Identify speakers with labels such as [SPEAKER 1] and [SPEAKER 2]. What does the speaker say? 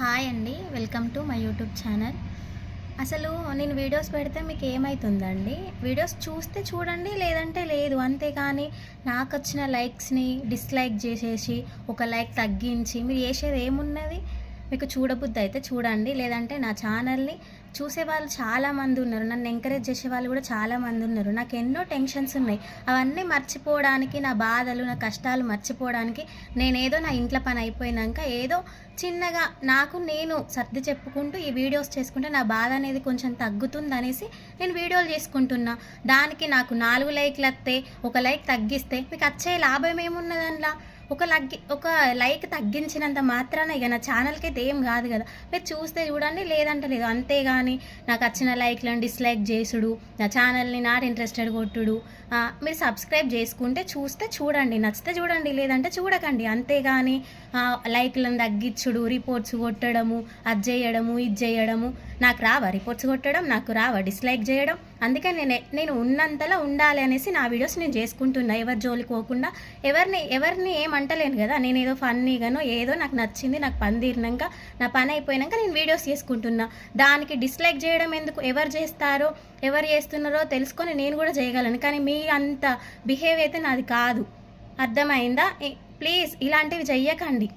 [SPEAKER 1] Hi అండి, welcome to my YouTube channel. అసలు నేను వీడియోస్ పెడితే మీకు ఏమవుతుందండి? వీడియోస్ చూస్తే చూడండి, లేదంటే లేదు. అంతేకాని నాకు వచ్చిన లైక్స్ని డిస్లైక్ చేసేసి ఒక లైక్ తగ్గించి మీరు చేసేది ఏమున్నది? మీకు చూడబుద్ధి అయితే చూడండి, లేదంటే నా ఛానల్ని చూసేవాళ్ళు చాలామంది ఉన్నారు, నన్ను ఎంకరేజ్ చేసే వాళ్ళు కూడా చాలామంది ఉన్నారు. నాకు ఎన్నో టెన్షన్స్ ఉన్నాయి, అవన్నీ మర్చిపోవడానికి, నా బాధలు నా కష్టాలు మర్చిపోవడానికి నేనేదో నా ఇంట్లో పని అయిపోయినాక ఏదో చిన్నగా నాకు నేను సర్ది చెప్పుకుంటూ ఈ వీడియోస్ చేసుకుంటే నా బాధ అనేది కొంచెం తగ్గుతుంది అనేసి నేను వీడియోలు చేసుకుంటున్నా. దానికి నాకు 4 లైక్లు వస్తే ఒక లైక్ తగ్గిస్తే మీకు వచ్చే లాభం ఏమున్నది? అందులో ఒక లైక్ తగ్గించినంత మాత్రాన ఇక నా ఛానల్కి అయితే ఏం కాదు కదా. మీరు చూస్తే చూడండి, లేదంటే లేదు. అంతేగాని నాకు వచ్చిన లైక్లను డిస్లైక్ చేసుడు, నా ఛానల్ని నాట్ ఇంట్రెస్టెడ్ కొట్టుడు. మీరు సబ్స్క్రైబ్ చేసుకుంటే చూస్తే చూడండి, నచ్చితే చూడండి, లేదంటే చూడకండి. అంతేగాని లైక్లను తగ్గించుడు, రిపోర్ట్స్ కొట్టడము, అది చేయడము ఇది చేయడము. నాకు రావా రిపోర్ట్స్ కొట్టడం? నాకు రావా డిస్లైక్ చేయడం? అందుకే నేను ఉన్నంతలో ఉండాలి అనేసి నా వీడియోస్ నేను చేసుకుంటున్నా. ఎవరి జోలికి పోకుండా, ఎవరిని ఏమంటలేను కదా. నేను ఏదో ఫన్నీగానో ఏదో నాకు నచ్చింది, నాకు పని తీరినాక నా పని అయిపోయినాక నేను వీడియోస్ చేసుకుంటున్నా. దానికి డిస్లైక్ చేయడం ఎందుకు? ఎవరు చేస్తారో ఎవరు చేస్తున్నారో తెలుసుకొని నేను కూడా చేయగలను. కానీ మీ అంత బిహేవ్ అయితే నాది కాదు. అర్థమైందా? ప్లీజ్ ఇలాంటివి చెయ్యకండి.